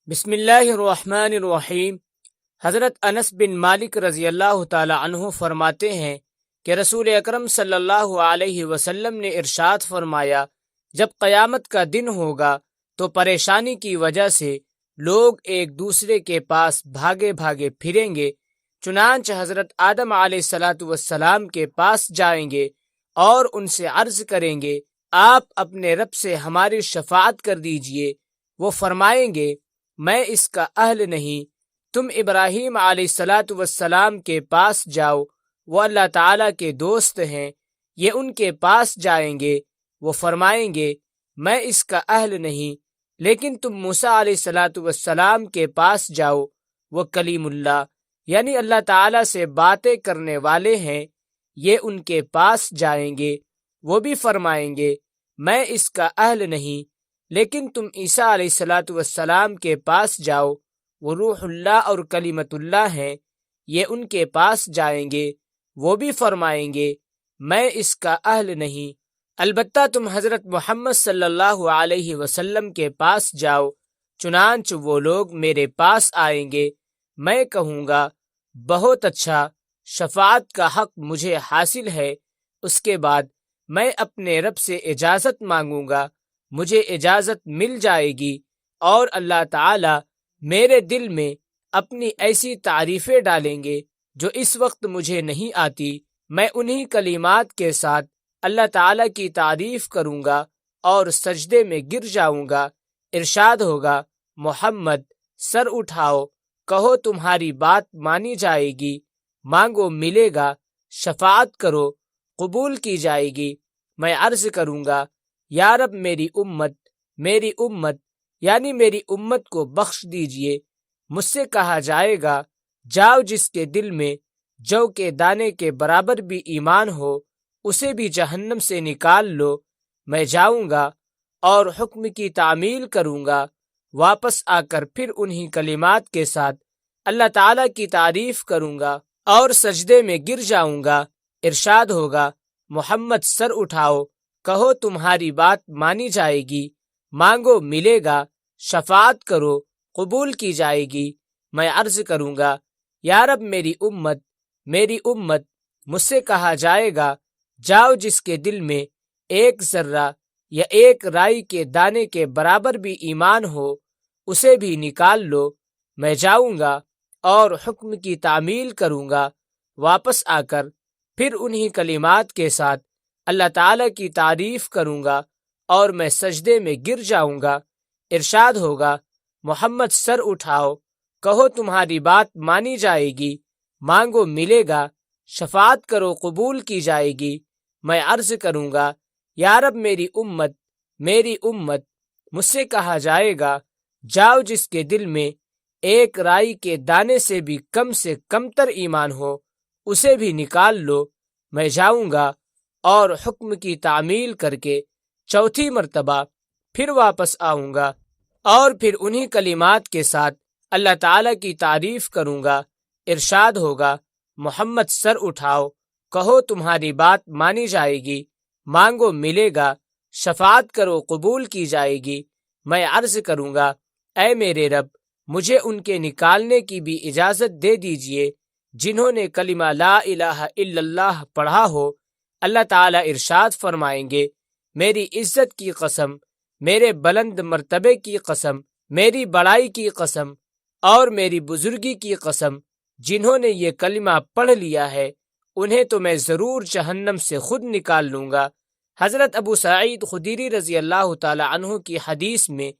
بسم اللہ الرحمن الرحیم۔ حضرت انس بن مالک رضی اللہ تعالی عنہ فرماتے ہیں کہ رسول اکرم صلی اللہ علیہ وسلم نے ارشاد فرمایا، جب قیامت کا دن ہوگا تو پریشانی کی وجہ سے لوگ ایک دوسرے کے پاس بھاگے بھاگے پھریں گے، چنانچہ حضرت آدم علیہ السلام کے پاس جائیں گے اور ان سے عرض کریں گے، آپ اپنے رب سے ہماری شفاعت کر دیجئے۔ وہ فرمائیں گے، میں اس کا اہل نہیں۔ تم ابراہیم علیہ السلام کے پاس جاؤ، وہ اللہ تعالیٰ کے دوست ہیں۔ یہ ان کے پاس جائیں گے، وہ فرمائیں گے، میں اس کا اہل نہیں۔ لیکن تم موسیٰ علیہ السلام کے پاس جاؤ، وہ کلیم اللہ یعنی اللہ تعالیٰ سے باتیں کرنے والے ہیں۔ یہ ان کے پاس جائیں گے، وہ بھی فرمائیں گے، میں اس کا اہل نہیں۔ لیکن تم عیسیٰ علیہ السلام کے پاس جاؤ، وہ روح اللہ اور کلمت اللہ ہیں۔ یہ ان کے پاس جائیں گے، وہ بھی فرمائیں گے، میں اس کا اہل نہیں۔ البتہ تم حضرت محمد صلی اللہ علیہ وسلم کے پاس جاؤ، چنانچہ وہ لوگ میرے پاس آئیں گے، میں کہوں گا، بہت اچھا، شفاعت کا حق مجھے حاصل ہے۔ اس کے بعد میں اپنے رب سے اجازت مانگوں گا، مجھے اجازت مل جائے گی، اور اللہ تعالی میرے دل میں اپنی ایسی تعریفیں ڈالیں گے جو اس وقت مجھے نہیں آتی۔ میں انہی کلمات کے ساتھ اللہ تعالی کی تعریف کروں گا اور سجدے میں گر جاؤں گا۔ ارشاد ہوگا، محمد سر اٹھاؤ، کہو تمہاری بات مانی جائے گی، مانگو ملے گا، شفاعت کرو قبول کی جائے گی۔ میں عرض کروں گا، یا رب میری امت یعنی میری امت کو بخش دیجئے۔ مجھ سے کہا جائے گا، جاؤ، جس کے دل میں جو کے دانے کے برابر بھی ایمان ہو اسے بھی جہنم سے نکال لو۔ میں جاؤں گا اور حکم کی تعمیل کروں گا، واپس آ کر پھر انہی کلمات کے ساتھ اللہ تعالیٰ کی تعریف کروں گا اور سجدے میں گر جاؤں گا۔ ارشاد ہوگا، محمد سر اٹھاؤ، کہو تمہاری بات مانی جائے گی، مانگو ملے گا، شفاعت کرو قبول کی جائے گی۔ میں عرض کروں گا، یا رب میری امت۔ مجھ سے کہا جائے گا، جاؤ، جس کے دل میں ایک ذرہ یا ایک رائی کے دانے کے برابر بھی ایمان ہو اسے بھی نکال لو۔ میں جاؤں گا اور حکم کی تعمیل کروں گا، واپس آ کر پھر انہی کلمات کے ساتھ اللہ تعالیٰ کی تعریف کروں گا اور میں سجدے میں گر جاؤں گا۔ ارشاد ہوگا، محمد سر اٹھاؤ، کہو تمہاری بات مانی جائے گی، مانگو ملے گا، شفاعت کرو قبول کی جائے گی۔ میں عرض کروں گا، یا رب میری امت۔ مجھ سے کہا جائے گا، جاؤ، جس کے دل میں ایک رائی کے دانے سے کم تر ایمان ہو اسے بھی نکال لو۔ میں جاؤں گا اور حکم کی تعمیل کر کے چوتھی مرتبہ پھر واپس آؤں گا اور پھر انہی کلمات کے ساتھ اللہ تعالیٰ کی تعریف کروں گا۔ ارشاد ہوگا، محمد سر اٹھاؤ، کہو تمہاری بات مانی جائے گی، مانگو ملے گا، شفاعت کرو قبول کی جائے گی۔ میں عرض کروں گا، اے میرے رب، مجھے ان کے نکالنے کی بھی اجازت دے دیجئے جنہوں نے کلمہ لا الہ الا اللہ پڑھا ہو۔ اللہ تعالیٰ ارشاد فرمائیں گے، میری عزت کی قسم، میرے بلند مرتبے کی قسم، میری بڑائی کی قسم اور میری بزرگی کی قسم، جنہوں نے یہ کلمہ پڑھ لیا ہے انہیں تو میں ضرور جہنم سے خود نکال لوں گا۔ حضرت ابو سعید خدری رضی اللہ تعالی عنہ کی حدیث میں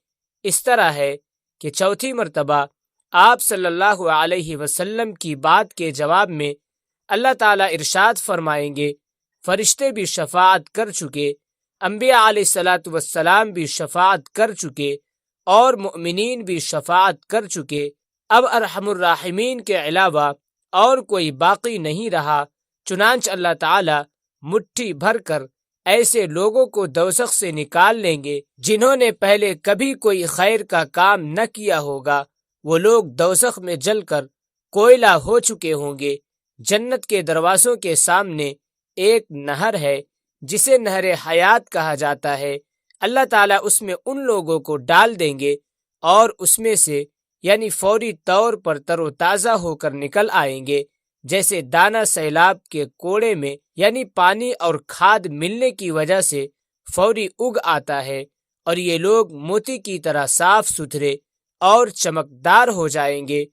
اس طرح ہے کہ چوتھی مرتبہ آپ صلی اللہ علیہ وسلم کی بات کے جواب میں اللہ تعالیٰ ارشاد فرمائیں گے، فرشتے بھی شفاعت کر چکے، انبیاء علیہ السلام بھی شفاعت کر چکے اور مؤمنین بھی شفاعت کر چکے، اب ارحم الراحمین کے علاوہ اور کوئی باقی نہیں رہا۔ چنانچہ اللہ تعالیٰ مٹھی بھر کر ایسے لوگوں کو دوزخ سے نکال لیں گے جنہوں نے پہلے کبھی کوئی خیر کا کام نہ کیا ہوگا۔ وہ لوگ دوزخ میں جل کر کوئلہ ہو چکے ہوں گے۔ جنت کے دروازوں کے سامنے ایک نہر ہے جسے نہر حیات کہا جاتا ہے۔ اللہ تعالیٰ اس میں ان لوگوں کو ڈال دیں گے اور اس میں سے یعنی فوری طور پر تر و تازہ ہو کر نکل آئیں گے، جیسے دانہ سیلاب کے کوڑے میں یعنی پانی اور کھاد ملنے کی وجہ سے فوری اگ آتا ہے، اور یہ لوگ موتی کی طرح صاف ستھرے اور چمکدار ہو جائیں گے۔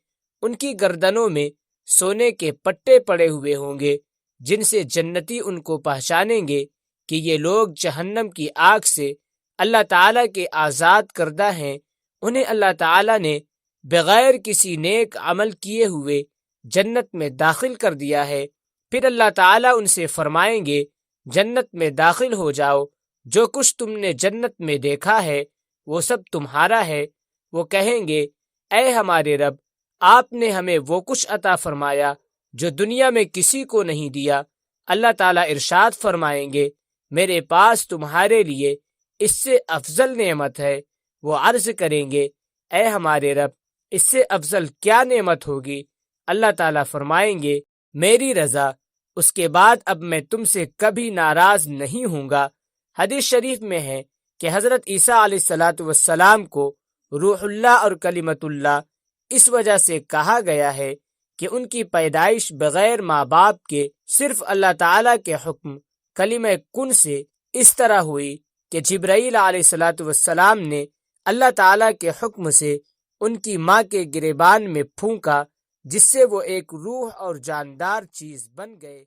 ان کی گردنوں میں سونے کے پٹے پڑے ہوئے ہوں گے، جن سے جنتی ان کو پہچانیں گے کہ یہ لوگ جہنم کی آگ سے اللہ تعالیٰ کے آزاد کردہ ہیں۔ انہیں اللہ تعالیٰ نے بغیر کسی نیک عمل کیے ہوئے جنت میں داخل کر دیا ہے۔ پھر اللہ تعالیٰ ان سے فرمائیں گے، جنت میں داخل ہو جاؤ، جو کچھ تم نے جنت میں دیکھا ہے وہ سب تمہارا ہے۔ وہ کہیں گے، اے ہمارے رب، آپ نے ہمیں وہ کچھ عطا فرمایا جو دنیا میں کسی کو نہیں دیا۔ اللہ تعالیٰ ارشاد فرمائیں گے، میرے پاس تمہارے لیے اس سے افضل نعمت ہے۔ وہ عرض کریں گے، اے ہمارے رب، اس سے افضل کیا نعمت ہوگی؟ اللہ تعالیٰ فرمائیں گے، میری رضا۔ اس کے بعد اب میں تم سے کبھی ناراض نہیں ہوں گا۔ حدیث شریف میں ہے کہ حضرت عیسیٰ علیہ السلام کو روح اللہ اور کلمت اللہ اس وجہ سے کہا گیا ہے کہ ان کی پیدائش بغیر ماں باپ کے صرف اللہ تعالیٰ کے حکم کلمہ کن سے اس طرح ہوئی کہ جبرائیل علیہ السلام نے اللہ تعالیٰ کے حکم سے ان کی ماں کے گریبان میں پھونکا، جس سے وہ ایک روح اور جاندار چیز بن گئے۔